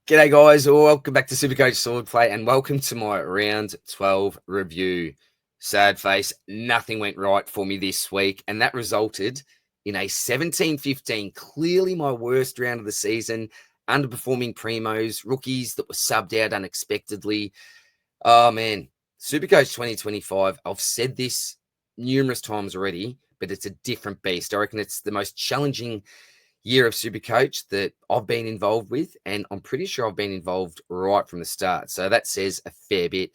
G'day guys, welcome back to Supercoach Swordplay and welcome to my round 12 review. Sad face, nothing went right for me this week and that resulted in a 17-15, clearly my worst round of the season, underperforming primos, rookies that were subbed out unexpectedly. Oh man, Supercoach 2025, I've said this numerous times already, but it's a different beast. I reckon it's the most challenging year of Supercoach that I've been involved with, and I'm pretty sure I've been involved right from the start. So that says a fair bit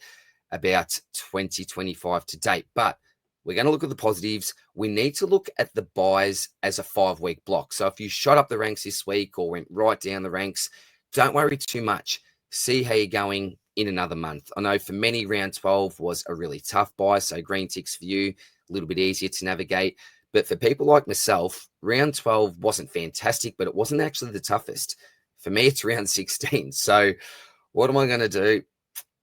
about 2025 to date. But we're going to look at the positives. We need to look at the buys as a 5-week block. So if you shot up the ranks this week or went right down the ranks, don't worry too much. See how you're going in another month. I know for many, round 12 was a really tough buy. So green ticks for you, a little bit easier to navigate. But for people like myself, round 12 wasn't fantastic, but it wasn't actually the toughest. For me, it's round 16. So what am I going to do?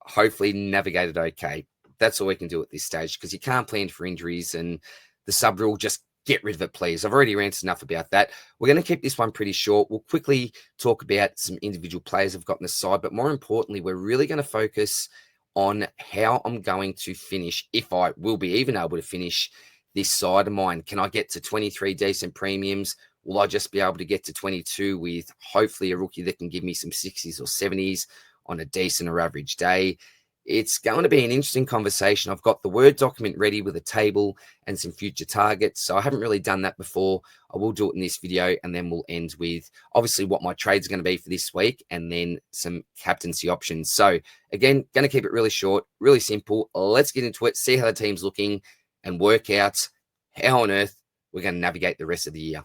Hopefully navigate it okay. That's all we can do at this stage because you can't plan for injuries and the sub rule, just get rid of it, please. I've already ranted enough about that. We're going to keep this one pretty short. We'll quickly talk about some individual players I've got on the side, but more importantly, we're really going to focus on how I'm going to finish, if I will be even able to finish this side of mine. Can I get to 23 decent premiums? Will I just be able to get to 22 with hopefully a rookie that can give me some 60s or 70s on a decent or average day? It's going to be an interesting conversation. I've got the Word document ready with a table and some future targets. So I haven't really done that before. I will do it in this video, and then we'll end with obviously what my trade's going to be for this week and then some captaincy options. So again, going to keep it really short, really simple. Let's get into it, see how the team's looking, and work out how on earth we're going to navigate the rest of the year.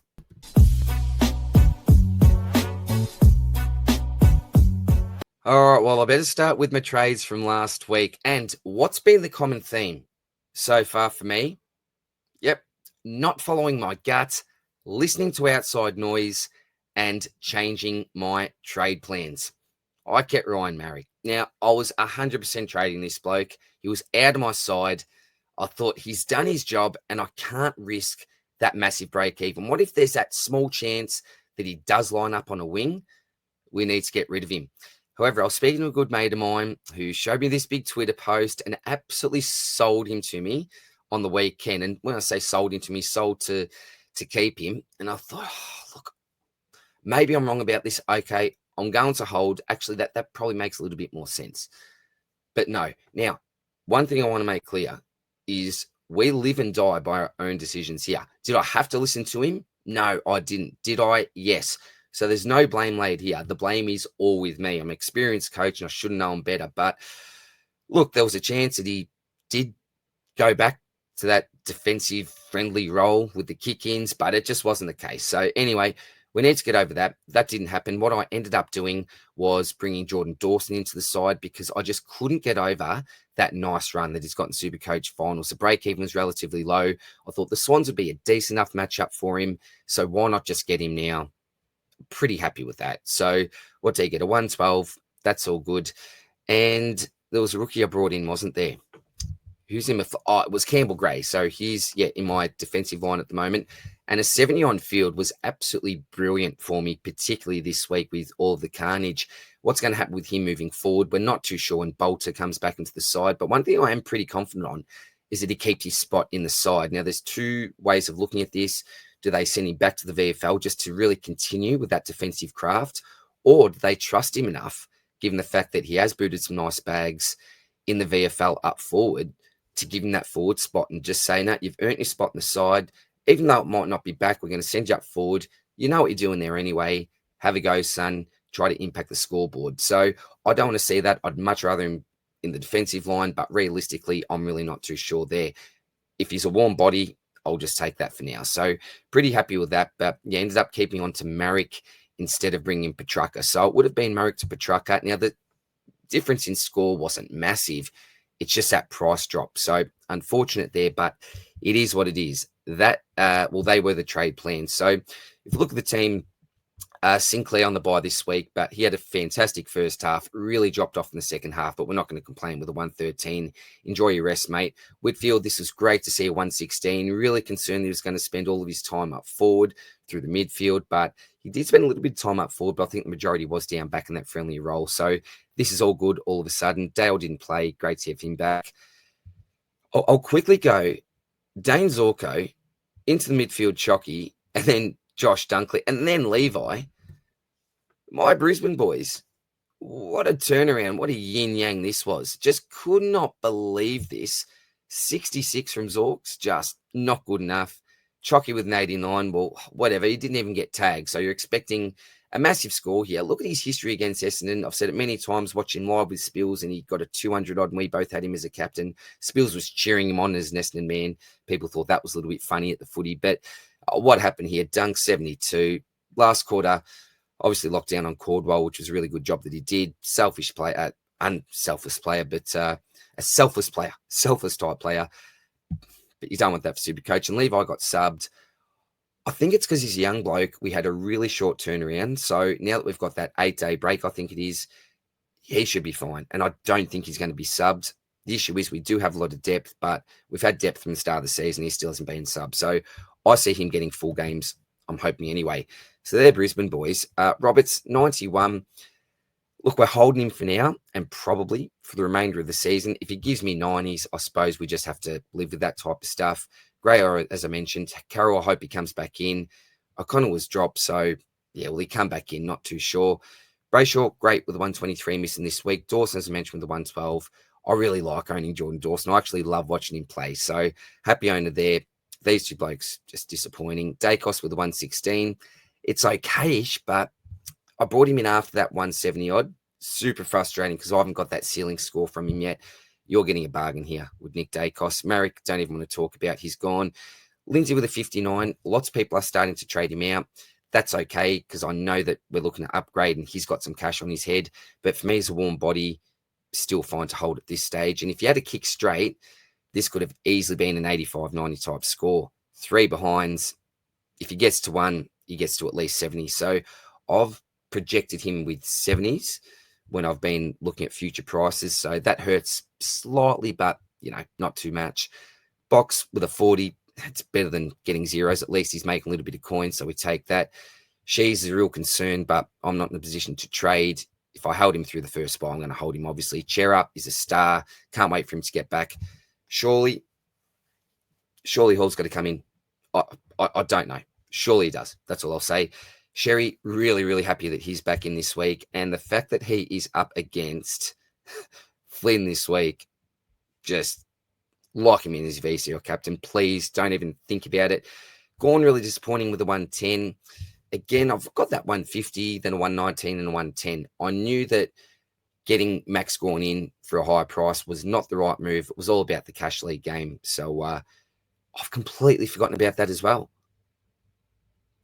All right, well, I better start with my trades from last week. And what's been the common theme so far for me? Yep, not following my gut, listening to outside noise, and changing my trade plans. I kept Ryan MARIC. Now, I was 100% trading this bloke. He was out of my side. I thought he's done his job and I can't risk that massive break even. What if there's that small chance that he does line up on a wing? We need to get rid of him. However, I was speaking to a good mate of mine who showed me this big Twitter post and absolutely sold him to me on the weekend. And when I say sold him to me, sold to keep him. And I thought, look, maybe I'm wrong about this. Okay, I'm going to hold. Actually, that probably makes a little bit more sense. But no. Now, one thing I want to make clear is we live and die by our own decisions here. Did I have to listen to him? No, I didn't. Did I? Yes. So there's no blame laid here. The blame is all with me. I'm an experienced coach and I should have known better. But look, there was a chance that he did go back to that defensive friendly role with the kick-ins, but it just wasn't the case. So anyway, we need to get over that. That didn't happen. What I ended up doing was bringing Jordan Dawson into the side because I just couldn't get over that nice run that he's got in Supercoach finals. The break-even was relatively low. I thought the Swans would be a decent enough matchup for him. So why not just get him now? Pretty happy with that. So what did he get? A 112. That's all good. And there was a rookie I brought in, wasn't there? Who's in? It was Campbell Gray. So he's in my defensive line at the moment. And a 70 on field was absolutely brilliant for me, particularly this week with all of the carnage. What's going to happen with him moving forward? We're not too sure when Bolter comes back into the side. But one thing I am pretty confident on is that he keeps his spot in the side. Now, there's two ways of looking at this. Do they send him back to the VFL just to really continue with that defensive craft? Or do they trust him enough, given the fact that he has booted some nice bags in the VFL up forward, to give him that forward spot and just say, no, you've earned your spot on the side. Even though it might not be back, we're going to send you up forward. You know what you're doing there anyway. Have a go, son. Try to impact the scoreboard. So I don't want to see that. I'd much rather him in the defensive line, but realistically, I'm really not too sure there. If he's a warm body, I'll just take that for now. So pretty happy with that. But yeah, ended up keeping on to MARIC instead of bringing Petrarca. So it would have been MARIC to Petrarca. Now, the difference in score wasn't massive. It's just that price drop. So unfortunate there, but it is what it is. That, they were the trade plans. So if you look at the team Sinclair on the bye this week, but he had a fantastic first half, really dropped off in the second half, but we're not going to complain with a 113. Enjoy your rest, mate. Whitfield, this was great to see a 116. Really concerned he was going to spend all of his time up forward through the midfield, but he did spend a little bit of time up forward, but I think the majority was down back in that friendly role. So this is all good all of a sudden. Dale didn't play. Great to have him back. I'll quickly go Dane Zorko into the midfield, Chocky, and then Josh Dunkley, and then Levi. My Brisbane boys, what a turnaround. What a yin-yang this was. Just could not believe this. 66 from Zorks, just not good enough. Chocky with an 89, well, whatever. He didn't even get tagged, so you're expecting a massive score here. Look at his history against Essendon. I've said it many times watching live with Spills, and he got a 200-odd, and we both had him as a captain. Spills was cheering him on as an Essendon man. People thought that was a little bit funny at the footy, but what happened here? Dunk 72. Last quarter, obviously locked down on Cordwell, which was a really good job that he did. Selfish player, unselfish player, but a selfless type player. But you don't want that for Supercoach. And Levi got subbed. I think it's because he's a young bloke. We had a really short turnaround. So now that we've got that 8-day break, I think it is, he should be fine. And I don't think he's going to be subbed. The issue is we do have a lot of depth, but we've had depth from the start of the season. He still hasn't been subbed. So I see him getting full games. I'm hoping anyway. So they're Brisbane boys. Roberts, 91. Look, we're holding him for now and probably for the remainder of the season. If he gives me 90s, I suppose we just have to live with that type of stuff. Gray, as I mentioned. Carroll, I hope he comes back in. O'Connell was dropped, so yeah, will he come back in? Not too sure. Brayshaw, great with the 123 missing this week. Dawson, as I mentioned, with the 112. I really like owning Jordan Dawson. I actually love watching him play, so happy owner there. These two blokes, just disappointing. Dacos with the 116. It's okay-ish, but I brought him in after that 170-odd. Super frustrating because I haven't got that ceiling score from him yet. You're getting a bargain here with Nick Dacos. MARIC, don't even want to talk about. He's gone. Lindsay with a 59. Lots of people are starting to trade him out. That's okay because I know that we're looking to upgrade and he's got some cash on his head. But for me, as a warm body, still fine to hold at this stage. And if you had a kick straight, this could have easily been an 85-90 type score. 3 behinds. If he gets to 1, he gets to at least 70. So I've projected him with 70s when I've been looking at future prices. So that hurts slightly, but, not too much. Box with a 40. It's better than getting zeros. At least he's making a little bit of coin, so we take that. She's a real concern, but I'm not in a position to trade. If I held him through the first spot, I'm going to hold him, obviously. Cherup is a star. Can't wait for him to get back. Surely Hall's got to come in. I don't know. Surely he does. That's all I'll say. Sherry, really, really happy that he's back in this week. And the fact that he is up against Flynn this week, just lock him in as VCR captain. Please don't even think about it. Gorn really disappointing with the 110. Again, I've got that 150, then a 119 and a 110. I knew that getting Max Gorn in for a higher price was not the right move. It was all about the cash league game. So I've completely forgotten about that as well.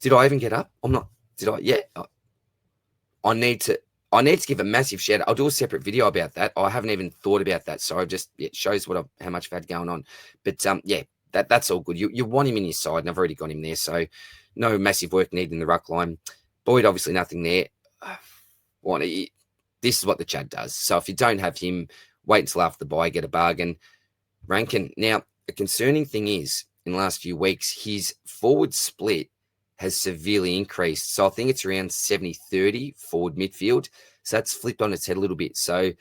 Did I even get up? I'm not. Did I? Yeah. I need to give a massive shout out. I'll do a separate video about that. I haven't even thought about that. So it shows how much I've had going on. But yeah, that's all good. You want him in your side, and I've already got him there. So no massive work needed in the ruck line. Boyd, obviously nothing there. This is what the Chad does. So if you don't have him, wait until after the bye, get a bargain. Rankin. Now, a concerning thing is, in the last few weeks, his forward split has severely increased. So I think it's around 70-30 forward midfield. So that's flipped on its head a little bit. So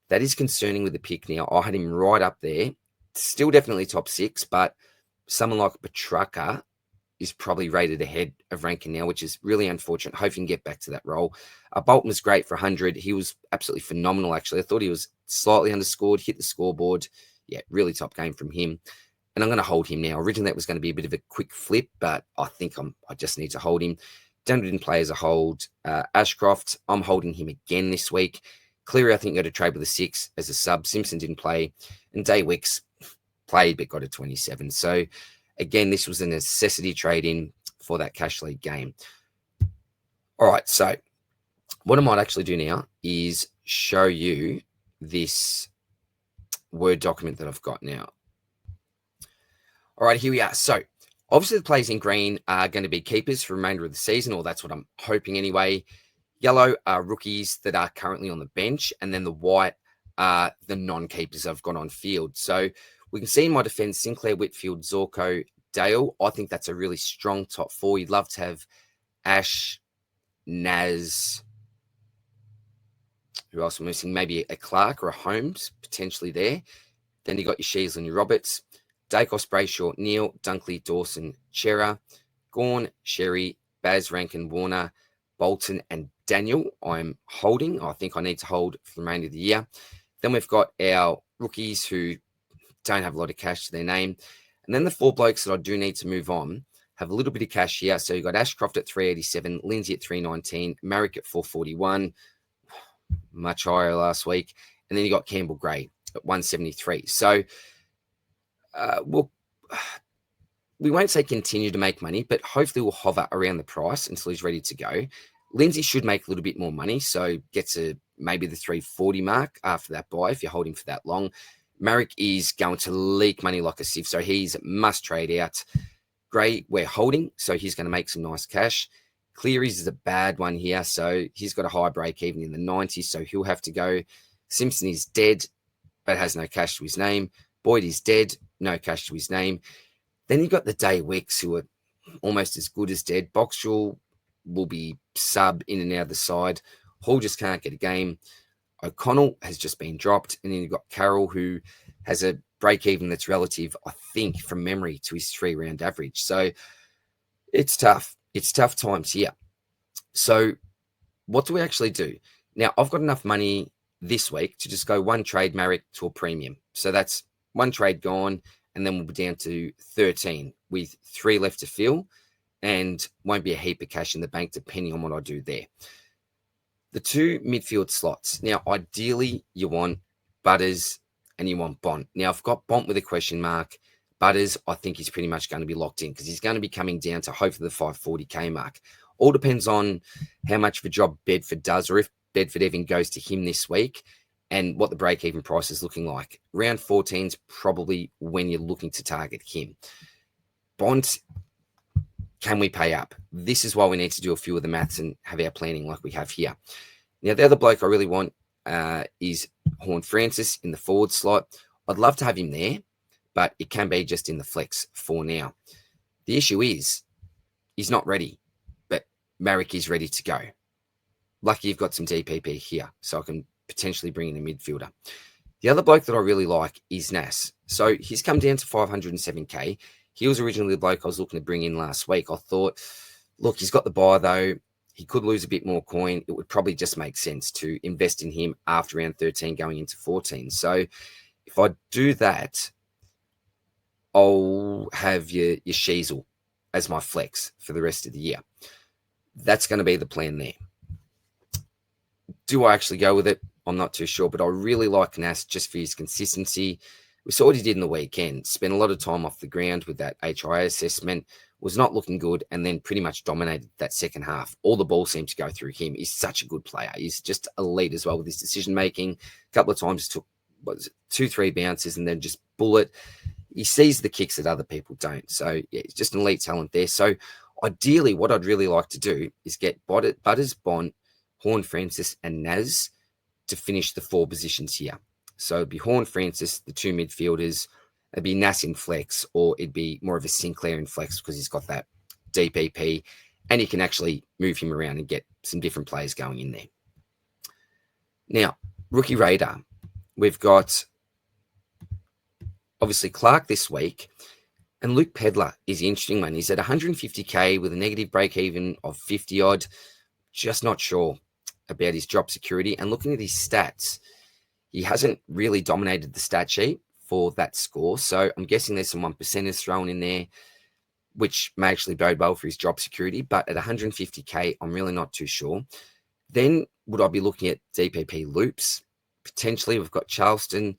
that is concerning with the pick now. I had him right up there. Still definitely top 6, but someone like Petrarca is probably rated ahead of Rankin now, which is really unfortunate. Hope he can get back to that role. Bolton was great for 100. He was absolutely phenomenal, actually. I thought he was slightly underscored, hit the scoreboard. Yeah, really top game from him. And I'm going to hold him now. Originally, that was going to be a bit of a quick flip, but I think I just need to hold him. Denver didn't play as a hold. Ashcroft, I'm holding him again this week. Cleary, I think, got a trade with a 6 as a sub. Simpson didn't play. And Daywicks played, but got a 27. So, again, this was a necessity trade-in for that cash league game. All right, so what I might actually do now is show you this Word document that I've got now. All right, here we are. So Obviously, the players in green are going to be keepers for the remainder of the season, or that's what I'm hoping anyway. Yellow are rookies that are currently on the bench, and then the white are the non-keepers I've got on field. So we can see in my defence, Sinclair, Whitfield, Zorko, Dale. I think that's a really strong top four. You'd love to have Ash, Naz. Who else am I missing? Maybe a Clark or a Holmes potentially there. Then you got your Sheasley and your Roberts. Dacos, Brayshaw, Neal, Dunkley, Dawson, Chera, Gawn, Sherry, Baz, Rankin, Warner, Bolton, and Daniel. I'm holding. I think I need to hold for the remainder of the year. Then we've got our rookies who don't have a lot of cash to their name. And then the four blokes that I do need to move on have a little bit of cash here. So you've got Ashcroft at 387, Lindsay at 319, MARIC at 441, much higher last week. And then you got Campbell Gray at 173. So we won't say continue to make money, but hopefully we'll hover around the price until he's ready to go. Lindsay should make a little bit more money, so gets a maybe the 340 mark after that buy if you're holding for that long. MARIC is going to leak money like a sieve, so he's must trade out. Gray, we're holding, so he's going to make some nice cash. Cleary's is a bad one here, so he's got a high break even in the 90s, so he'll have to go. Simpson is dead, but has no cash to his name. Boyd is dead, no cash to his name. Then you've got the Day Wicks, who are almost as good as dead. Boxall will be sub in and out of the side. Hall just can't get a game. O'Connell has just been dropped. And then you've got Carroll, who has a break even that's relative, I think, from memory to his 3-round average. So it's tough. It's tough times here. So what do we actually do? Now, I've got enough money this week to just go one trade MARIC to a premium. So that's one trade gone, and then we'll be down to 13 with 3 left to fill, and won't be a heap of cash in the bank depending on what I do there. The 2 midfield slots. Now, ideally, you want Butters and you want Bont. Now, I've got Bont with a question mark. Butters, I think he's pretty much going to be locked in because he's going to be coming down to hopefully the 540k mark. All depends on how much of a job Bedford does, or if Bedford even goes to him this week, and what the break-even price is looking like. Round 14 is probably when you're looking to target him. Bont, can we pay up? This is why we need to do a few of the maths and have our planning like we have here. Now, the other bloke I really want is Horn Francis in the forward slot. I'd love to have him there, but it can be just in the flex for now. The issue is he's not ready, but MARIC is ready to go. Lucky you've got some DPP here, so I can potentially bring in a midfielder. The other bloke that I really like is Nas. So he's come down to 507k. He was originally the bloke I was looking to bring in last week. I thought, look, he's got the buy though. He could lose a bit more coin. It would probably just make sense to invest in him after round 13 going into 14. So if I do that, I'll have your Sheasel as my flex for the rest of the year. That's going to be the plan there. Do I actually go with it? I'm not too sure, but I really like Nas just for his consistency. We saw what he did in the weekend. Spent a lot of time off the ground with that HIA assessment. Was not looking good, and then pretty much dominated that second half. All the ball seemed to go through him. He's such a good player. He's just elite as well with his decision-making. A couple of times took 2-3 bounces and then just bullet. He sees the kicks that other people don't. So, yeah, he's just an elite talent there. So, ideally, what I'd really like to do is get Butters, Bont, Horn Francis, and Naz to finish the 4 positions here. So it'd be Horn Francis, the 2 midfielders. It'd be Nas in flex, or it'd be more of a Sinclair in flex because he's got that DPP, and you can actually move him around and get some different players going in there. Now, rookie radar. We've got obviously Clark this week, and Luke Pedler is the interesting one. He's at 150k with a negative break even of 50 odd. Just not sure about his drop security, and looking at his stats, he hasn't really dominated the stat sheet for that score. So I'm guessing there's some 1%ers thrown in there, which may actually bode well for his job security. But at 150k, I'm really not too sure. Then would I be looking at DPP loops? Potentially, we've got Charleston,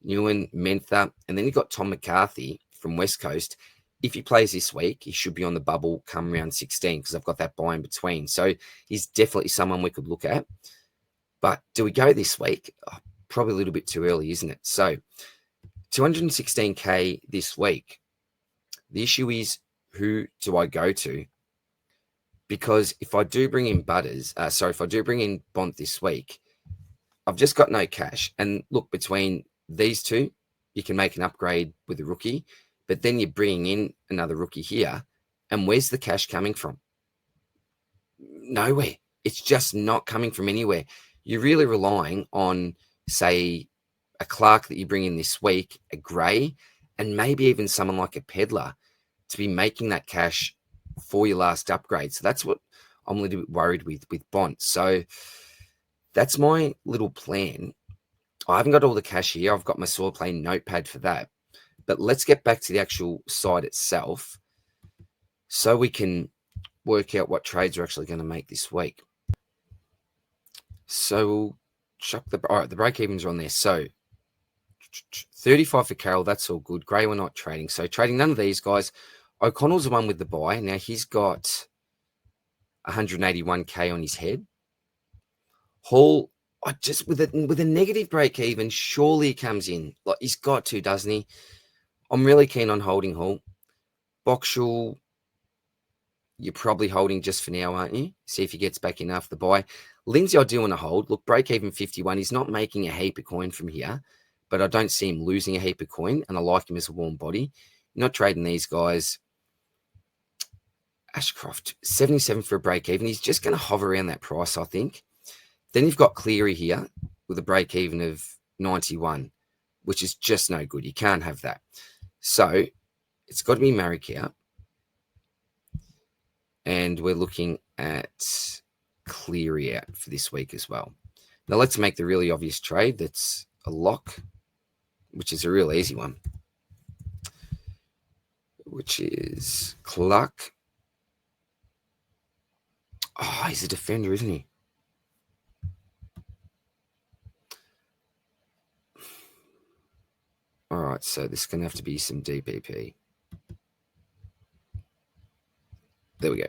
Newen, Mentha, and then you've got Tom McCarthy from West Coast. If he plays this week, he should be on the bubble come round 16 because I've got that buy in between. So he's definitely someone we could look at. But do we go this week? Oh, probably a little bit too early, isn't it? So 216k this week. The issue is who do I go to? Because if I do bring in if I do bring in Bont this week, I've just got no cash. And look, between these two, you can make an upgrade with a rookie, but then you're bringing in another rookie here. And where's the cash coming from? Nowhere. It's just not coming from anywhere. You're really relying on, say, a Clark that you bring in this week, a Gray, and maybe even someone like a Peddler to be making that cash for your last upgrade. So that's what I'm a little bit worried with Bont. So that's my little plan. I haven't got all the cash here. I've got my Swordplay notepad for that. But let's get back to the actual side itself so we can work out what trades we're actually going to make this week. So we'll chuck all right, the break-evens are on there. So 35 for Carroll, that's all good. Gray, we're not trading. So trading none of these guys. O'Connell's the one with the buy. Now he's got 181k on his head. Hall, with a negative break even, surely he comes in. Like he's got to, doesn't he? I'm really keen on holding Hall. Boxall, you're probably holding just for now, aren't you? See if he gets back in after the buy. Lindsay, I do want to hold. Look, break even 51. He's not making a heap of coin from here, but I don't see him losing a heap of coin, and I like him as a warm body. Not trading these guys. Ashcroft, 77 for a break even. He's just going to hover around that price, I think. Then you've got Cleary here with a break even of 91, which is just no good. You can't have that. So it's got to be MARIC here. And we're looking at Cleary out for this week as well. Now let's make the really obvious trade. That's a lock, which is a real easy one, which is Clark. Oh, he's a defender, isn't he? All right, so this is going to have to be some DPP. There we go.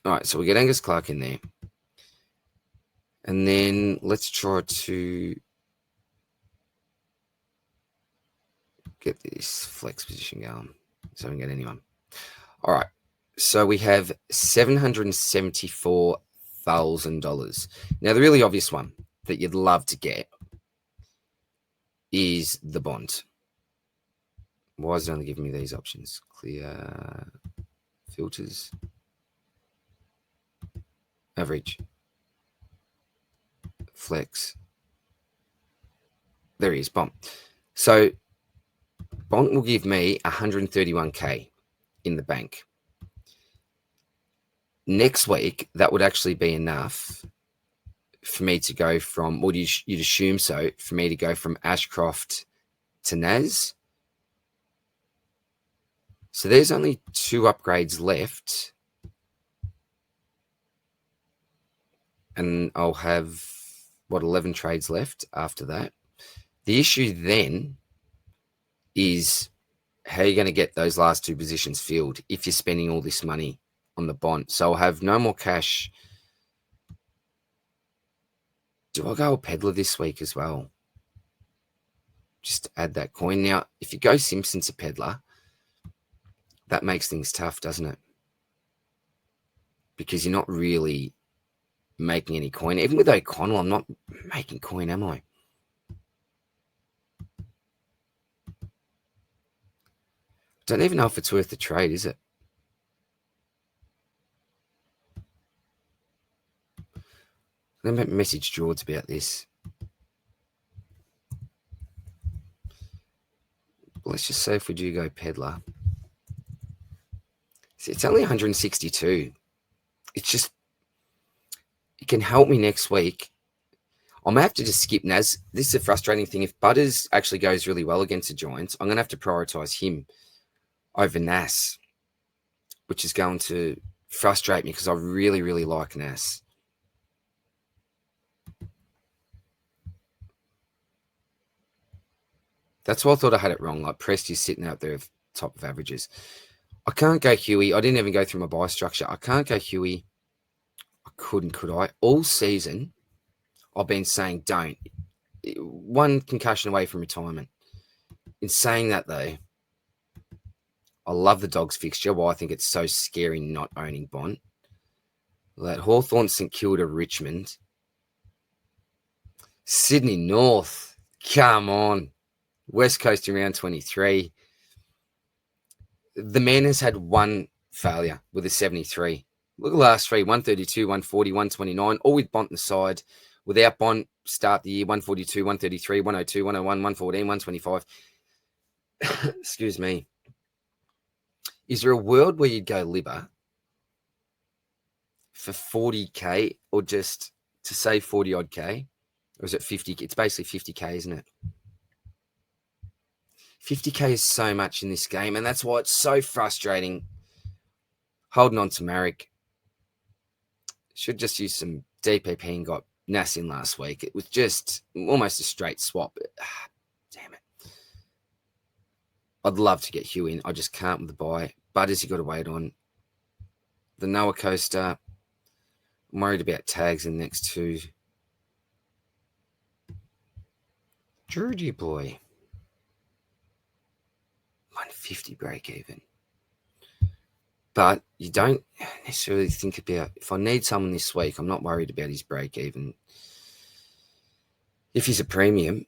All right, so we get Angus Clark in there. And then let's try to get this flex position going so we can get anyone. All right, so we have $774,000. Now, the really obvious one that you'd love to get is the Bond. Why is it only giving me these options? Clear, filters, average, flex. There he is, Bond. So Bond will give me 131k in the bank. Next week, that would actually be enough for me to go from, well, you'd assume so, for me to go from Ashcroft to Naz. So there's only 2 upgrades left. And I'll have, 11 trades left after that. The issue then is how you're going to get those last 2 positions filled if you're spending all this money on the Bond. So I'll have no more cash. Do I go a Peddler this week as well? Just to add that coin. Now, if you go Simpson to Peddler, that makes things tough, doesn't it? Because you're not really making any coin. Even with O'Connell, I'm not making coin, am I? Don't even know if it's worth the trade, is it? Let me message George about this. Let's just say if we do go Peddler. See, it's only 162. It's just, it can help me next week. I may have to just skip Naz. This is a frustrating thing. If Butters actually goes really well against the Giants, I'm going to have to prioritize him over Nas, which is going to frustrate me because I really, really like Nas. That's why I thought I had it wrong. Like Presti's sitting out there at top of averages. I can't go Huey. I didn't even go through my buy structure. I can't go Huey. I couldn't, could I? All season, I've been saying don't. 1 concussion away from retirement. In saying that, though, I love the Dogs fixture. Well, I think it's so scary not owning Bont. That Hawthorn, St Kilda, Richmond. Sydney North. Come on. West Coast in round 23. The man has had one failure with a 73. Look at the last three, 132, 140, 129, all with Bont on the side. Without Bont, start the year, 142, 133, 102, 101, 114, 125. Excuse me. Is there a world where you'd go Libba for 40K or just to save 40 odd K? Or is it 50? It's basically 50K, isn't it? 50K is so much in this game, and that's why it's so frustrating holding on to MARIC. Should just use some DPP and got Nas in last week. It was just almost a straight swap. Damn it. I'd love to get Hugh in. I just can't with the buy. Butters you got to wait on. The Noah Coaster. I'm worried about tags in the next two. Georgie boy. 150 break even. But you don't necessarily think about, if I need someone this week, I'm not worried about his break even. If he's a premium,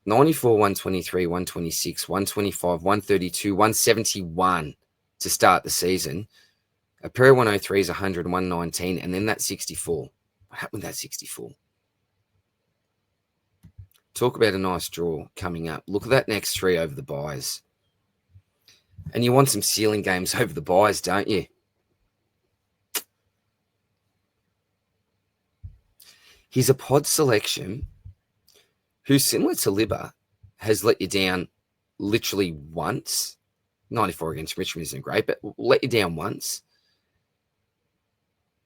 94, 123, 126, 125, 132, 171 to start the season. A pair of 103 is 100, 119, and then that 64. What happened with that 64? Talk about a nice draw coming up. Look at that next three over the buys. And you want some ceiling games over the buys, don't you? He's a pod selection who's similar to Libba, has let you down literally once. 94 against Richmond isn't great, but let you down once.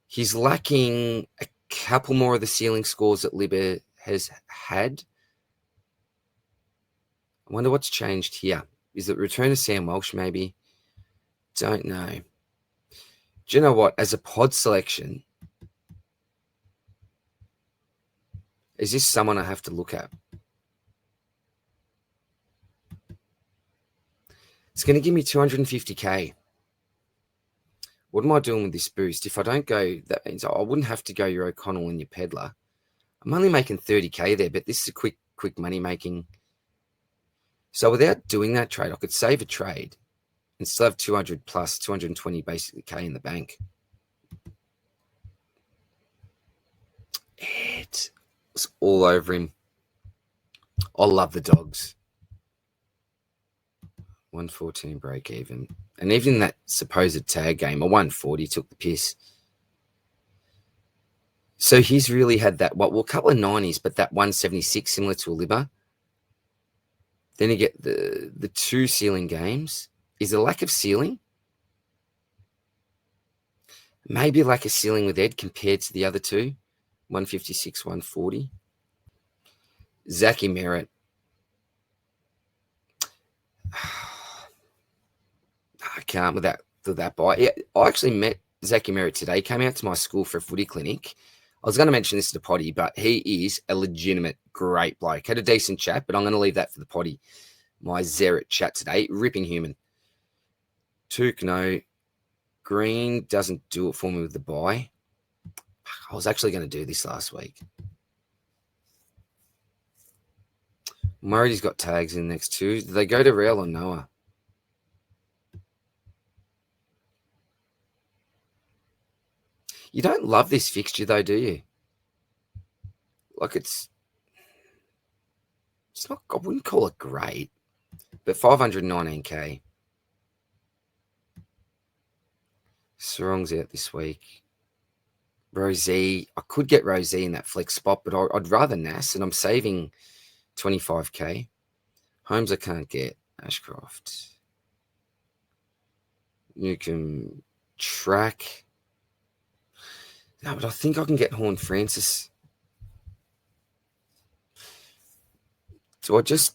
He's lacking a couple more of the ceiling scores that Libba has had. I wonder what's changed here. Is it return of Sam Walsh, maybe? Don't know. Do you know what? As a pod selection, is this someone I have to look at? It's going to give me 250K. What am I doing with this boost? If I don't go, that means I wouldn't have to go your O'Connell and your Pedlar. I'm only making 30K there, but this is a quick money making. So without doing that trade, I could save a trade and still have 200 plus 220 basically K in the bank. It was all over him. I love the Dogs. 114 break even. And even in that supposed tag game, a 140 took the piss. So he's really had that, a couple of 90s, but that 176 similar to a Libba. Then you get the two ceiling games. Is there a lack of ceiling? Maybe a lack of ceiling with Ed compared to the other two. 156, 140. Zachy Merritt. I can't with that buy. Yeah, I actually met Zachy Merritt today. Came out to my school for a footy clinic. I was going to mention this to the potty, but he is a legitimate great bloke. Had a decent chat, but I'm going to leave that for the potty. My Zeret chat today. Ripping human. Took no. Green doesn't do it for me with the buy. I was actually going to do this last week. Murray's got tags in the next two. Do they go to Real or Noah? You don't love this fixture though, do you? Like it's not, I wouldn't call it great, but 519K. Sarong's out this week. Rosie, I could get Rosie in that flex spot, but I'd rather Nas, and I'm saving 25K. Holmes I can't get. Ashcroft. You can track. No, but I think I can get Horn Francis. So I just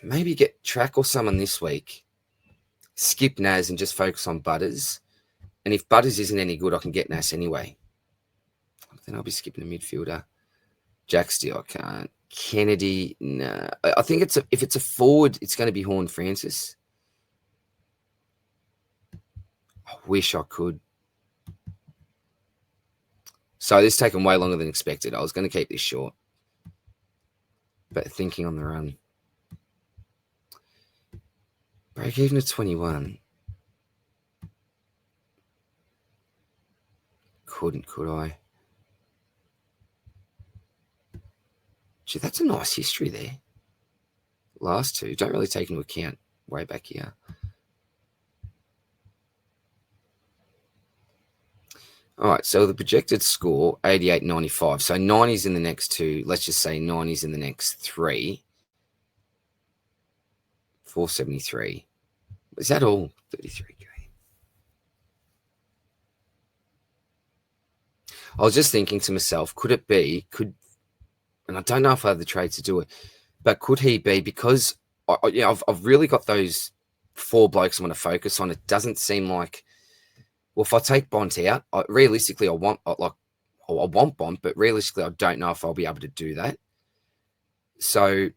maybe get track or someone this week. Skip Nas and just focus on Butters. And if Butters isn't any good, I can get Nas anyway. Then I'll be skipping a midfielder. Jack Steele, I can't. Kennedy, no. I think if it's a forward, it's going to be Horn Francis. I wish I could. So this has taken way longer than expected. I was going to keep this short. But thinking on the run. Break even at 21. Could I? Gee, that's a nice history there. Last two. Don't really take into account way back here. All right, so the projected score, 88.95. So 90s in the next two. Let's just say 90s in the next three. 473. Is that all? 33K. I was just thinking to myself, could it be, and I don't know if I have the trade to do it, but could he be, because I've really got those four blokes I'm going to focus on. It doesn't seem like, well, if I take Bont out, realistically, I want Bont, but realistically, I don't know if I'll be able to do that. So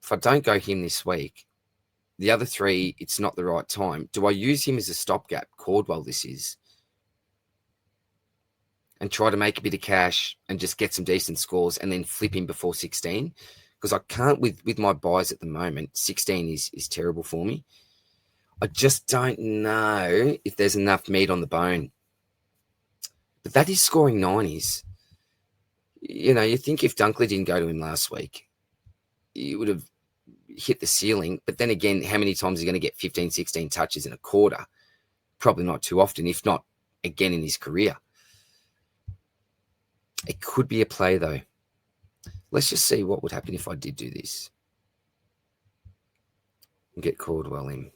if I don't go him this week, the other three, it's not the right time. Do I use him as a stopgap? Cordwell, this is. And try to make a bit of cash and just get some decent scores and then flip him before 16. Because I can't with my buys at the moment. 16 is terrible for me. I just don't know if there's enough meat on the bone. But that is scoring 90s. You know, you think if Dunkley didn't go to him last week, he would have hit the ceiling. But then again, how many times are you going to get 15, 16 touches in a quarter? Probably not too often, if not again in his career. It could be a play, though. Let's just see what would happen if I did do this. And get Caldwell in.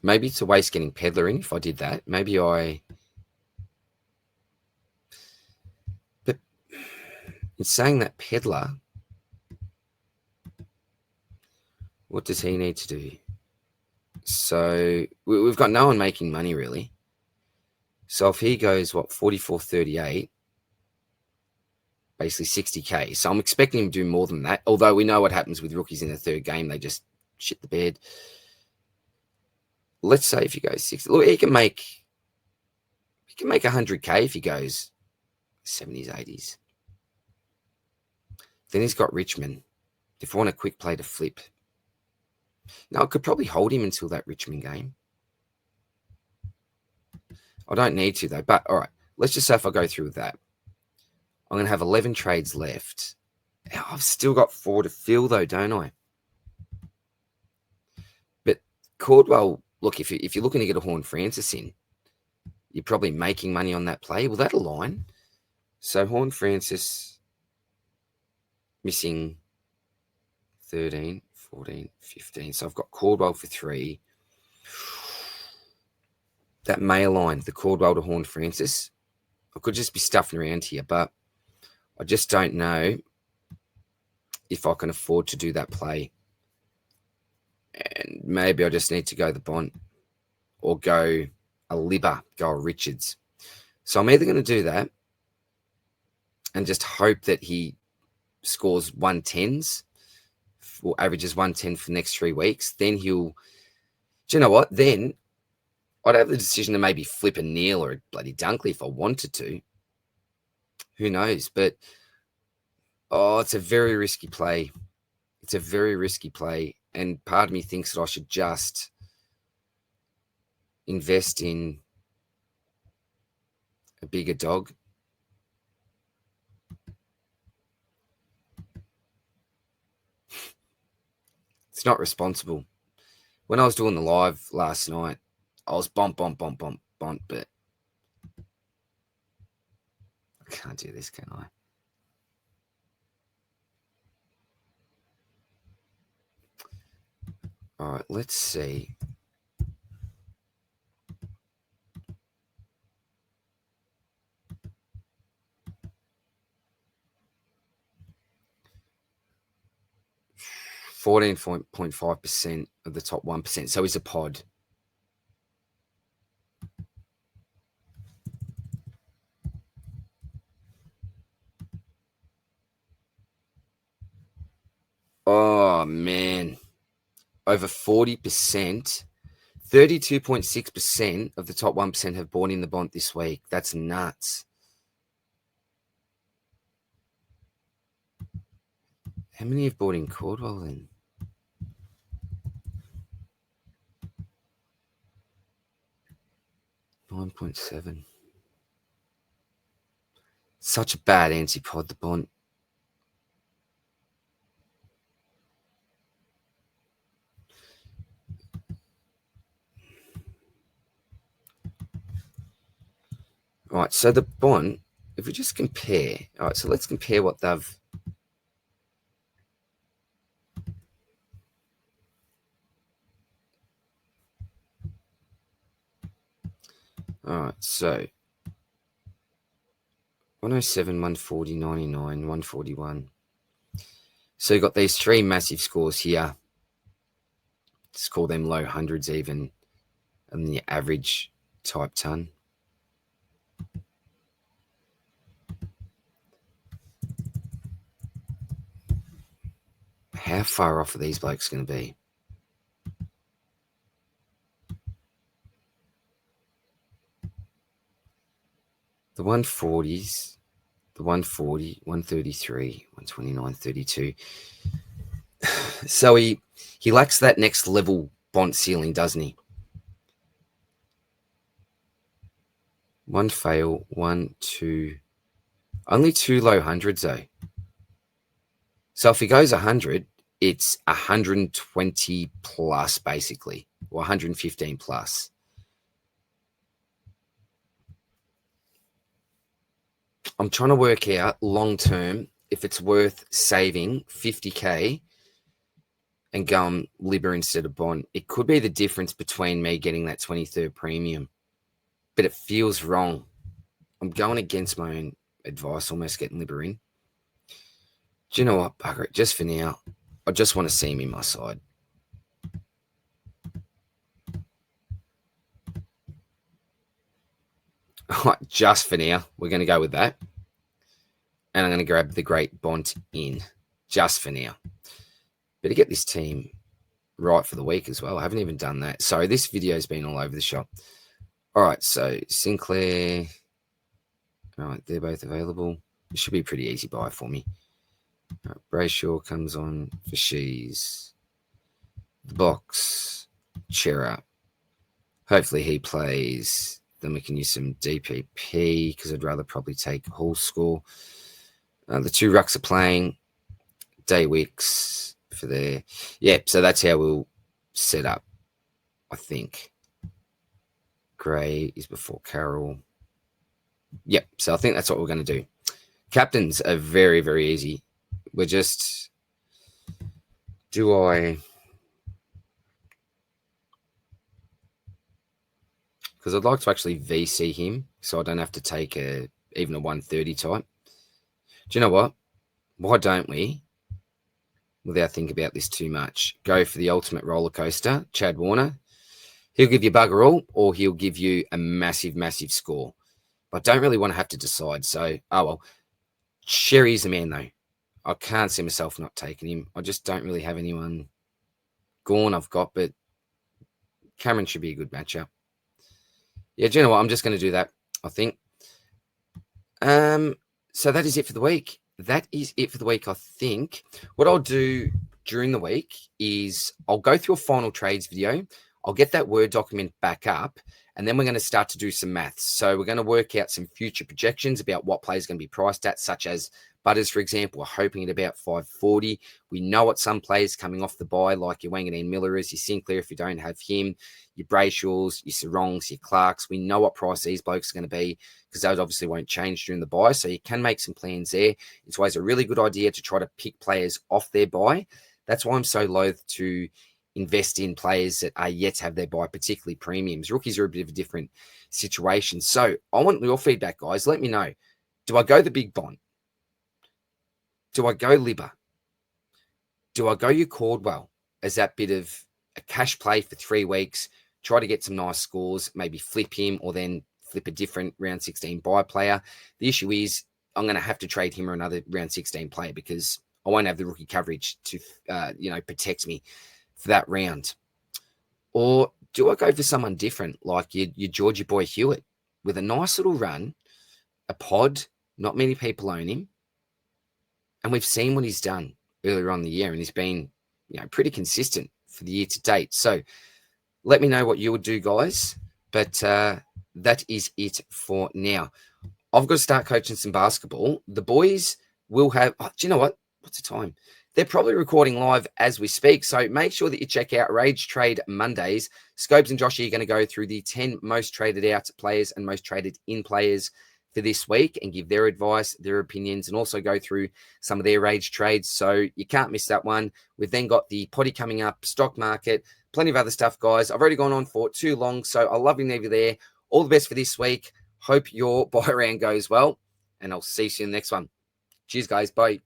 Maybe it's a waste getting Pedler in if I did that. Maybe I... But in saying that, Pedler, what does he need to do? So we've got no one making money, really. So if he goes, 44.38, basically 60K. So I'm expecting him to do more than that, although we know what happens with rookies in the third game. They just shit the bed. Let's say if he goes 60, look, he can make 100K if he goes 70s, 80s. Then he's got Richmond. If I want a quick play to flip. Now, I could probably hold him until that Richmond game. I don't need to, though. But, all right, let's just say if I go through with that. I'm going to have 11 trades left. I've still got 4 to fill, though, don't I? But Cordwell, look, if you're looking to get a Horn Francis in, you're probably making money on that play. Well, that'll line. So Horn Francis missing 13, 14, 15. So I've got Cordwell for 3. That may align, the Cordwell to Horn Francis. I could just be stuffing around here, but I just don't know if I can afford to do that play. And maybe I just need to go the Bont or go a Libba, go a Richards. So I'm either going to do that and just hope that he scores 110s or averages 110 for the next 3 weeks. Then he'll, do you know what? Then I'd have the decision to maybe flip a Neil or a bloody Dunkley if I wanted to. Who knows? But, it's a very risky play. It's a very risky play. And part of me thinks that I should just invest in a bigger dog. It's not responsible. When I was doing the live last night, I was bump, but I can't do this, can I? All right, let's see. .5% of the top 1%. So he's a pod. Oh, man. Over 40%. 32.6% of the top 1% have bought in the bond this week. That's nuts. How many have bought in Cordwell then? $9.7. Such a bad anti-pod, the bond. All right, so the bond, if we just compare, all right, so let's compare what they've. All right, so 107, 140, 99, 141. So you've got these three massive scores here. Let's call them low hundreds even, and the average type ton. How far off are these blokes going to be? The 140s, the 140, 133, 129, 32. So he lacks that next level bond ceiling, doesn't he? One fail, 1, 2. Only 2 low hundreds, though. So if he goes 100, it's 120 plus, basically, or 115 plus. I'm trying to work out long term if it's worth saving 50K and going Libba instead of bond. It could be the difference between me getting that 23rd premium, but it feels wrong. I'm going against my own advice, almost getting Libba in. Do you know what, bugger it? Just for now, I just want to see him in my side. Just for now, we're going to go with that. And I'm going to grab the great Bont in, just for now. Better get this team right for the week as well. I haven't even done that. Sorry, this video's been all over the shop. All right, so Sinclair. All right, they're both available. It should be a pretty easy buy for me. Right, Brayshaw comes on for Shees. The box. Chera. Hopefully he plays. Then we can use some DPP because I'd rather probably take Hall score. The two rucks are playing. Daywicks for there. Yeah, so that's how we'll set up, I think. Gray is before Carroll. Yep, so I think that's what we're going to do. Captains are very, very easy. We're just... Do I... Because I'd like to actually VC him so I don't have to take even a 130 type. Do you know what? Why don't we, without thinking about this too much, go for the ultimate roller coaster, Chad Warner? He'll give you bugger all, or he'll give you a massive, massive score. But I don't really want to have to decide. So, oh well. Sherry's the man, though. I can't see myself not taking him. I just don't really have anyone. Gorn I've got, but Cameron should be a good matchup. Yeah, do you know what? I'm just going to do that, I think. So that is it for the week. That is it for the week, I think. What I'll do during the week is I'll go through a final trades video. I'll get that Word document back up, and then we're going to start to do some maths. So we're going to work out some future projections about what players are going to be priced at, such as Butters, for example. We're hoping at about 540. We know what some players coming off the buy, like your Wanganeen Miller is, your Sinclair if you don't have him, your Brayshaws, your Sarongs, your Clarks. We know what price these blokes are going to be because those obviously won't change during the buy. So you can make some plans there. It's always a really good idea to try to pick players off their buy. That's why I'm so loath to invest in players that are yet to have their buy, particularly premiums. Rookies are a bit of a different situation. So I want your feedback, guys. Let me know. Do I go the big bond? Do I go Libba? Do I go your Cordwell as that bit of a cash play for 3 weeks, try to get some nice scores, maybe flip him or then flip a different round 16 buy player? The issue is I'm going to have to trade him or another round 16 player because I won't have the rookie coverage to, protect me for that round. Or do I go for someone different, like your Georgia boy Hewitt, with a nice little run, a pod, not many people own him, and we've seen what he's done earlier on in the year, and he's been, pretty consistent for the year to date. So let me know what you would do, guys. But that is it for now. I've got to start coaching some basketball. The boys will have, do you know what? What's the time? They're probably recording live as we speak. So make sure that you check out Rage Trade Mondays. Scopes and Josh are going to go through the 10 most traded out players and most traded in players for this week and give their advice, their opinions, and also go through some of their Rage trades. So you can't miss that one. We've then got the potty coming up, stock market, plenty of other stuff, guys. I've already gone on for too long, so I love you, Navy there. All the best for this week. Hope your buy round goes well, and I'll see you in the next one. Cheers, guys. Bye.